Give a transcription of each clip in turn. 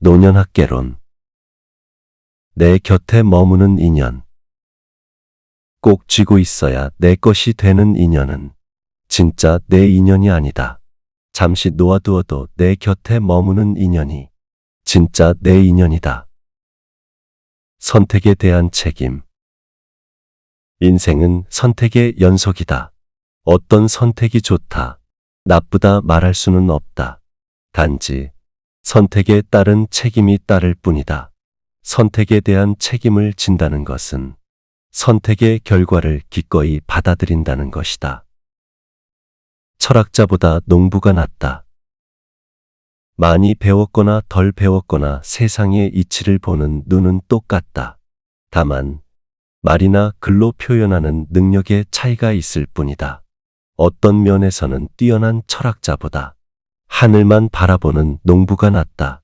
노년학개론. 내 곁에 머무는 인연. 꼭 쥐고 있어야 내 것이 되는 인연은 진짜 내 인연이 아니다. 잠시 놓아두어도 내 곁에 머무는 인연이 진짜 내 인연이다. 선택에 대한 책임. 인생은 선택의 연속이다. 어떤 선택이 좋다, 나쁘다 말할 수는 없다. 단지 선택에 따른 책임이 따를 뿐이다. 선택에 대한 책임을 진다는 것은 선택의 결과를 기꺼이 받아들인다는 것이다. 철학자보다 농부가 낫다. 많이 배웠거나 덜 배웠거나 세상의 이치를 보는 눈은 똑같다. 다만 말이나 글로 표현하는 능력의 차이가 있을 뿐이다. 어떤 면에서는 뛰어난 철학자보다 하늘만 바라보는 농부가 낫다.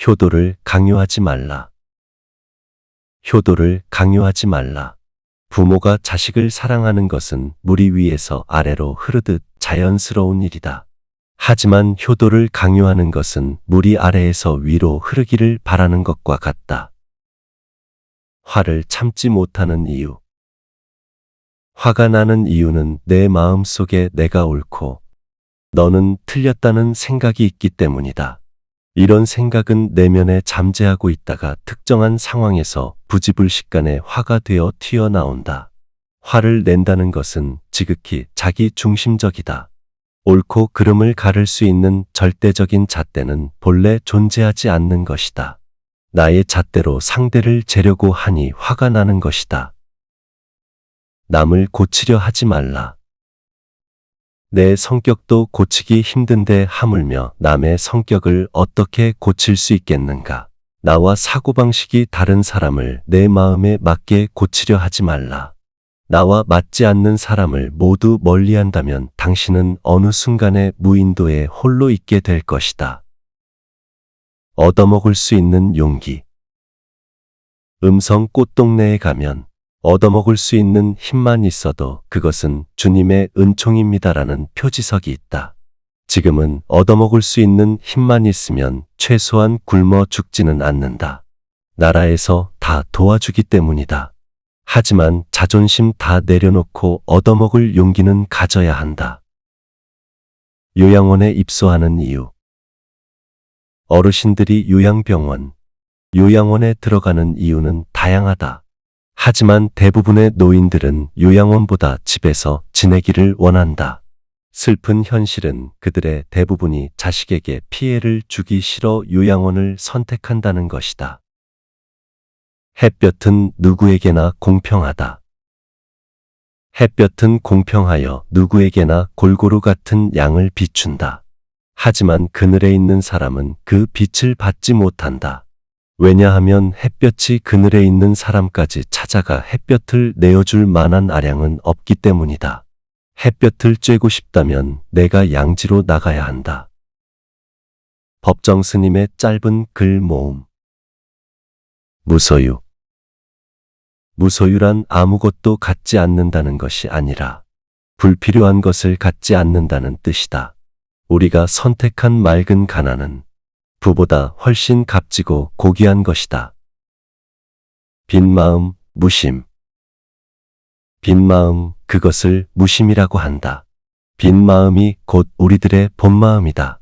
효도를 강요하지 말라. 효도를 강요하지 말라. 부모가 자식을 사랑하는 것은 물 위에서 아래로 흐르듯 자연스러운 일이다. 하지만 효도를 강요하는 것은 물이 아래에서 위로 흐르기를 바라는 것과 같다. 화를 참지 못하는 이유. 화가 나는 이유는 내 마음 속에 내가 옳고 너는 틀렸다는 생각이 있기 때문이다. 이런 생각은 내면에 잠재하고 있다가 특정한 상황에서 부지불식간에 화가 되어 튀어나온다. 화를 낸다는 것은 지극히 자기 중심적이다. 옳고 그름을 가를 수 있는 절대적인 잣대는 본래 존재하지 않는 것이다. 나의 잣대로 상대를 재려고 하니 화가 나는 것이다. 남을 고치려 하지 말라. 내 성격도 고치기 힘든데 하물며 남의 성격을 어떻게 고칠 수 있겠는가? 나와 사고방식이 다른 사람을 내 마음에 맞게 고치려 하지 말라. 나와 맞지 않는 사람을 모두 멀리한다면 당신은 어느 순간에 무인도에 홀로 있게 될 것이다. 얻어먹을 수 있는 용기. 음성 꽃동네에 가면 얻어먹을 수 있는 힘만 있어도 그것은 주님의 은총입니다라는 표지석이 있다. 지금은 얻어먹을 수 있는 힘만 있으면 최소한 굶어 죽지는 않는다. 나라에서 다 도와주기 때문이다. 하지만 자존심 다 내려놓고 얻어먹을 용기는 가져야 한다. 요양원에 입소하는 이유. 어르신들이 요양병원, 요양원에 들어가는 이유는 다양하다. 하지만 대부분의 노인들은 요양원보다 집에서 지내기를 원한다. 슬픈 현실은 그들의 대부분이 자식에게 피해를 주기 싫어 요양원을 선택한다는 것이다. 햇볕은 누구에게나 공평하다. 햇볕은 공평하여 누구에게나 골고루 같은 양을 비춘다. 하지만 그늘에 있는 사람은 그 빛을 받지 못한다. 왜냐하면 햇볕이 그늘에 있는 사람까지 찾아가 햇볕을 내어줄 만한 아량은 없기 때문이다. 햇볕을 쬐고 싶다면 내가 양지로 나가야 한다. 법정 스님의 짧은 글 모음. 무소유. 무소유란 아무것도 갖지 않는다는 것이 아니라 불필요한 것을 갖지 않는다는 뜻이다. 우리가 선택한 맑은 가난은 부보다 훨씬 값지고 고귀한 것이다. 빈 마음, 무심. 빈 마음, 그것을 무심이라고 한다. 빈 마음이 곧 우리들의 본 마음이다.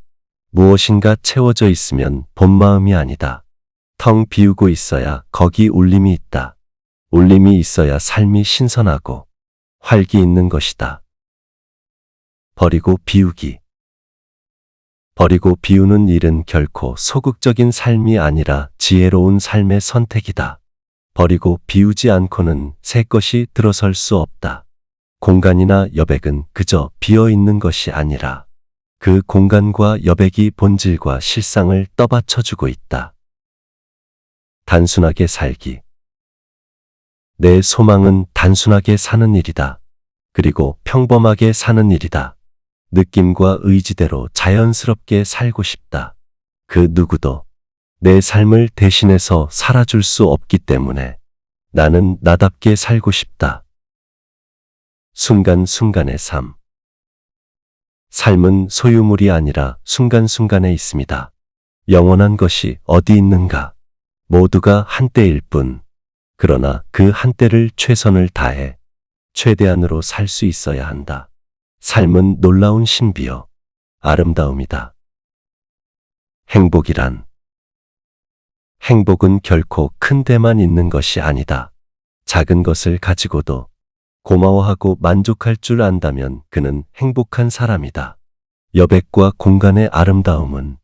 무엇인가 채워져 있으면 본 마음이 아니다. 텅 비우고 있어야 거기 울림이 있다. 울림이 있어야 삶이 신선하고 활기 있는 것이다. 버리고 비우기. 버리고 비우는 일은 결코 소극적인 삶이 아니라 지혜로운 삶의 선택이다. 버리고 비우지 않고는 새 것이 들어설 수 없다. 공간이나 여백은 그저 비어 있는 것이 아니라 그 공간과 여백이 본질과 실상을 떠받쳐주고 있다. 단순하게 살기. 내 소망은 단순하게 사는 일이다. 그리고 평범하게 사는 일이다. 느낌과 의지대로 자연스럽게 살고 싶다. 그 누구도 내 삶을 대신해서 살아줄 수 없기 때문에 나는 나답게 살고 싶다. 순간순간의 삶. 삶은 소유물이 아니라 순간순간에 있습니다. 영원한 것이 어디 있는가? 모두가 한때일 뿐. 그러나 그 한때를 최선을 다해 최대한으로 살 수 있어야 한다. 삶은 놀라운 신비요. 아름다움이다. 행복은 결코 큰 데만 있는 것이 아니다. 작은 것을 가지고도 고마워하고 만족할 줄 안다면 그는 행복한 사람이다. 여백과 공간의 아름다움은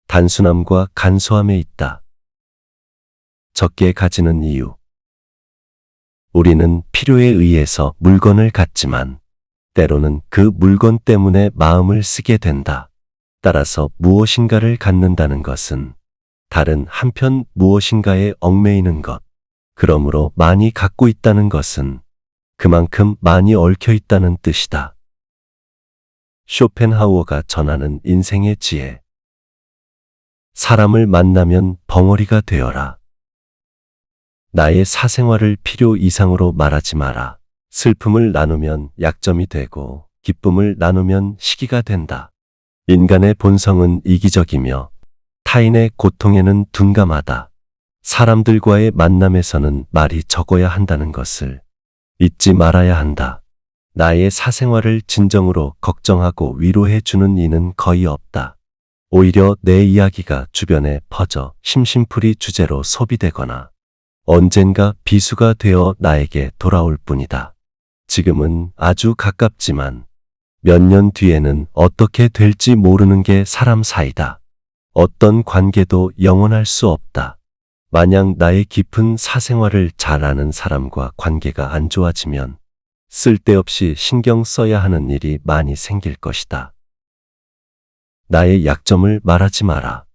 단순함과 간소함에 있다. 적게 가지는 이유. 우리는 필요에 의해서 물건을 갖지만 때로는 그 물건 때문에 마음을 쓰게 된다. 따라서 무엇인가를 갖는다는 것은 다른 한편 무엇인가에 얽매이는 것. 그러므로 많이 갖고 있다는 것은 그만큼 많이 얽혀 있다는 뜻이다. 쇼펜하우어가 전하는 인생의 지혜. 사람을 만나면 벙어리가 되어라. 나의 사생활을 필요 이상으로 말하지 마라. 슬픔을 나누면 약점이 되고 기쁨을 나누면 시기가 된다. 인간의 본성은 이기적이며 타인의 고통에는 둔감하다. 사람들과의 만남에서는 말이 적어야 한다는 것을 잊지 말아야 한다. 나의 사생활을 진정으로 걱정하고 위로해 주는 이는 거의 없다. 오히려 내 이야기가 주변에 퍼져 심심풀이 주제로 소비되거나 언젠가 비수가 되어 나에게 돌아올 뿐이다. 지금은 아주 가깝지만 몇 년 뒤에는 어떻게 될지 모르는 게 사람 사이다. 어떤 관계도 영원할 수 없다. 만약 나의 깊은 사생활을 잘 아는 사람과 관계가 안 좋아지면 쓸데없이 신경 써야 하는 일이 많이 생길 것이다. 나의 약점을 말하지 마라.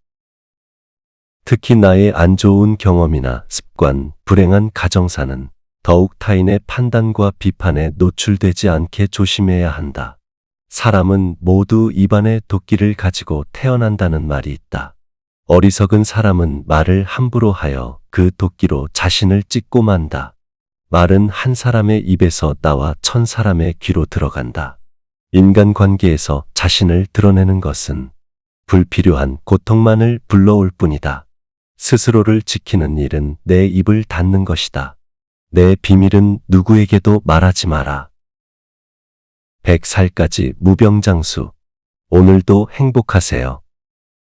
특히 나의 안 좋은 경험이나 습관, 불행한 가정사는 더욱 타인의 판단과 비판에 노출되지 않게 조심해야 한다. 사람은 모두 입안에 도끼를 가지고 태어난다는 말이 있다. 어리석은 사람은 말을 함부로 하여 그 도끼로 자신을 찢고 만다. 말은 한 사람의 입에서 나와 1000사람의 귀로 들어간다. 인간관계에서 자신을 드러내는 것은 불필요한 고통만을 불러올 뿐이다. 스스로를 지키는 일은 내 입을 닫는 것이다. 내 비밀은 누구에게도 말하지 마라. 100살까지 무병장수. 오늘도 행복하세요.